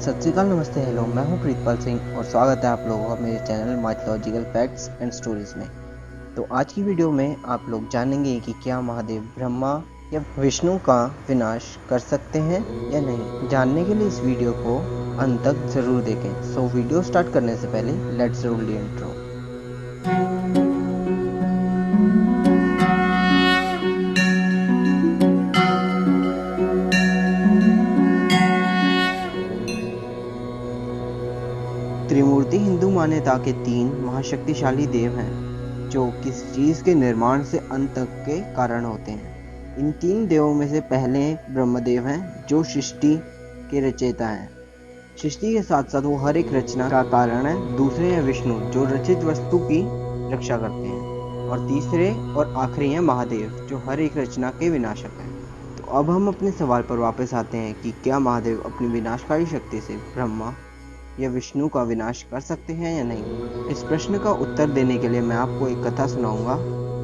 सत श्री अकाल, नमस्ते, हेलो। मैं हूं प्रीतपाल सिंह और स्वागत है आप लोगों का मेरे channel mythological facts and stories में। तो आज की वीडियो में आप लोग जानेंगे कि क्या महादेव ब्रह्मा या विष्णु का विनाश कर सकते हैं या नहीं। जानने के लिए इस वीडियो को अंत तक जरूर देखें। सो वीडियो स्टार्ट करने से पहले लेट्स रोल द इंट्रो। त्रिमूर्ति हिंदू मान्यता के 3 महाशक्तिशाली देव हैं जो किसी चीज के निर्माण से अंत तक के कारण होते हैं। इन 3 देवों में से पहले ब्रह्मदेव हैं जो सृष्टि के रचयिता हैं। सृष्टि के साथ साथ वो हर एक रचना का कारण है। दूसरे हैं विष्णु जो रचित वस्तु की रक्षा करते हैं। और तीसरे और आखिरी हैं महादेव जो हर एक रचना के विनाशक हैं। तो अब हम अपने सवाल पर वापस आते हैं कि क्या महादेव अपनी विनाशकारी शक्ति से ब्रह्मा या विष्णु का विनाश कर सकते हैं या नहीं। इस प्रश्न का उत्तर देने के लिए मैं आपको एक कथा सुनाऊंगा।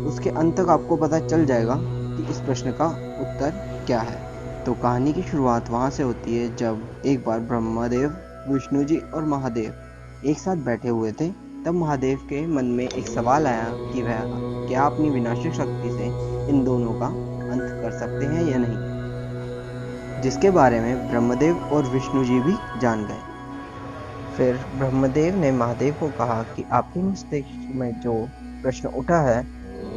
उसके अंत तक आपको पता चल जाएगा कि इस प्रश्न का उत्तर क्या है। तो कहानी की शुरुआत वहां से होती है जब एक बार ब्रह्मदेव, विष्णु जी और महादेव एक साथ बैठे हुए थे। तब महादेव के मन में एक सवाल आया कि वह क्या अपनी विनाशक शक्ति से इन दोनों का अंत कर सकते हैं या नहीं, जिसके बारे में ब्रह्मदेव और विष्णु जी भी जान गए। फिर ब्रह्मदेव ने महादेव को कहा कि आपके मस्तिष्क में जो प्रश्न उठा है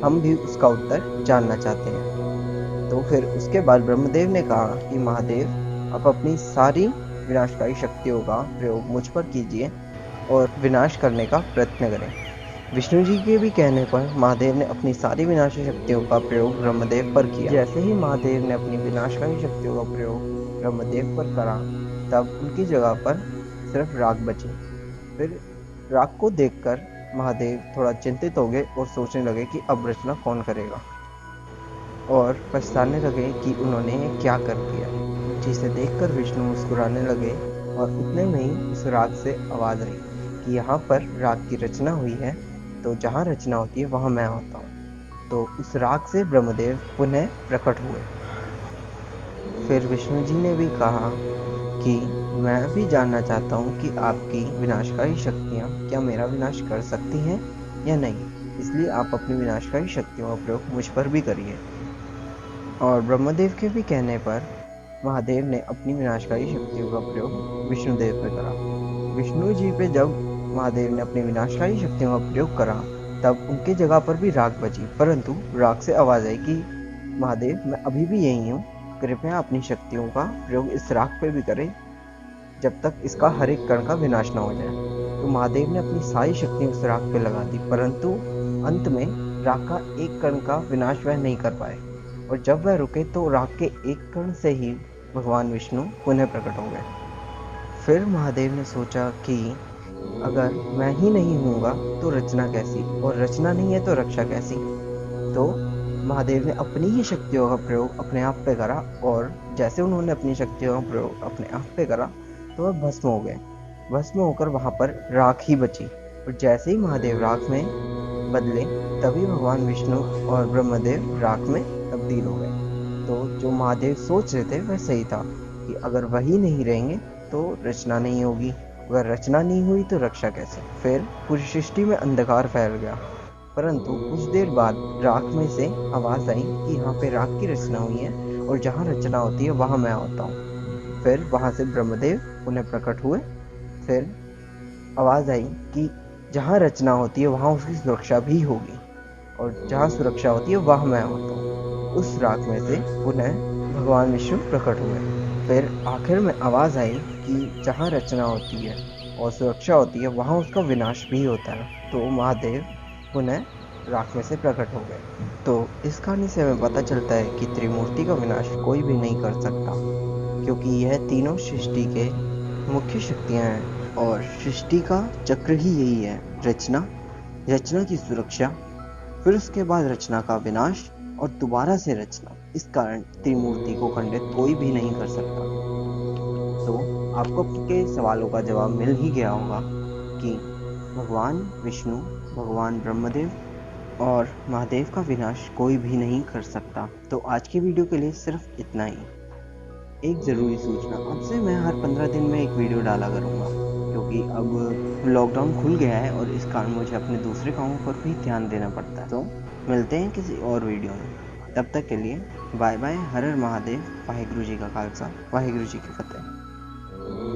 हम भी उसका उत्तर जानना चाहते हैं। तो फिर उसके बाद ब्रह्मदेव ने कहा कि महादेव आप अपनी सारी विनाशकारी शक्तियों का प्रयोग मुझ पर कीजिए और विनाश करने का प्रयत्न करें। विष्णु जी के भी कहने पर महादेव ने अपनी सारी विनाशकारी शक्तियों का प्रयोग ब्रह्मदेव पर किया। जैसे ही महादेव ने अपनी विनाशकारी शक्तियों का प्रयोग ब्रह्मदेव पर करा तब उनकी जगह पर सिर्फ राख बची। फिर राख को देखकर महादेव थोड़ा चिंतित हो गए और सोचने लगे कि अब रचना कौन करेगा, और पछताने लगे कि उन्होंने क्या कर दिया। जिसे देखकर विष्णु मुस्कुराने लगे और उतने में ही उस राख से आवाज आई कि यहाँ पर राख की रचना हुई है, तो जहाँ रचना होती है वहाँ मैं होता हूँ। तो उस राख से ब्रह्मदेव पुनः प्रकट हुए। फिर विष्णु जी ने भी कहा कि मैं भी जानना चाहता हूँ कि आपकी विनाशकारी शक्तियाँ क्या मेरा विनाश कर सकती हैं या नहीं, इसलिए आप अपनी विनाशकारी शक्तियों का प्रयोग मुझ पर भी करिए। और ब्रह्मदेव के भी कहने पर महादेव ने अपनी विनाशकारी शक्तियों का प्रयोग विष्णुदेव पर करा। विष्णु जी पे जब महादेव ने अपनी विनाशकारी शक्तियों का प्रयोग करा तब उनकी जगह पर भी राख बची, परंतु राख से आवाज आई कि महादेव मैं अभी भी यही हूँ, कृपया अपनी शक्तियों का प्रयोग इस राख पे भी करें जब तक इसका हर एक कण का विनाश न हो जाए। तो महादेव ने अपनी सारी शक्तियां उस राख पे लगा दी, परंतु अंत में राख का एक कण का विनाश वह नहीं कर पाए। और जब वह रुके तो राख के एक कण से ही भगवान विष्णु पुनः प्रकट हो गए। फिर महादेव ने सोचा कि अगर मैं ही नहीं हूँगा तो रचना कैसी, और रचना नहीं है तो रक्षा कैसी। तो महादेव ने अपनी ही शक्तियों का प्रयोग अपने आप पे करा, और जैसे उन्होंने अपनी शक्तियों का प्रयोग अपने आप पे करा तो वह भस्म हो गए। भस्म होकर वहां पर राख ही बची, और जैसे ही महादेव राख में बदले तभी भगवान विष्णु और ब्रह्मदेव राख में तब्दील हो गए। तो जो महादेव सोच रहे थे वह सही था कि अगर वही नहीं रहेंगे तो रचना नहीं होगी, अगर रचना नहीं हुई तो रक्षा कैसे। फिर पूरी सृष्टि में अंधकार फैल गया, परंतु कुछ देर बाद राख में से आवाज आई कि यहाँ पे राख की रचना हुई है और जहाँ रचना होती है वहां मैं होता हूँ। फिर वहां से ब्रह्मदेव उन्हें प्रकट हुए। फिर आवाज आई कि जहाँ रचना होती है वहां उसकी सुरक्षा भी होगी, और जहाँ सुरक्षा होती है वहां मैं होता हूँ। उस राख में से पुनः भगवान विष्णु प्रकट हुए। फिर आखिर में आवाज आई कि जहाँ रचना होती है और सुरक्षा होती है वहां उसका विनाश भी होता है। तो महादेव पुनः राख में से प्रकट हो गए। तो इस कहानी से हमें पता चलता है कि त्रिमूर्ति का विनाश कोई भी नहीं कर सकता, क्योंकि यह तीनों सृष्टि के मुख्य शक्तियां हैं, और सृष्टि का चक्र ही यही है, रचना, रचना की सुरक्षा, फिर उसके बाद रचना का विनाश और दोबारा से रचना। इस कारण त्रिमूर्ति को खंडित कोई भी नहीं कर सकता। तो आपको आपके सवालों का जवाब मिल ही गया होगा कि भगवान विष्णु, भगवान ब्रह्मदेव और महादेव का विनाश कोई भी नहीं कर सकता। तो आज की वीडियो के लिए सिर्फ इतना ही। एक ज़रूरी सूचना, अब से मैं हर 15 दिन में एक वीडियो डाला करूँगा, क्योंकि अब लॉकडाउन खुल गया है और इस कारण मुझे अपने दूसरे कामों पर भी ध्यान देना पड़ता है। तो मिलते हैं किसी और वीडियो में, तब तक के लिए बाय बाय। हर हर महादेव। वाहिगुरु जी का खालसा, वाहिगुरु जी की फतेह।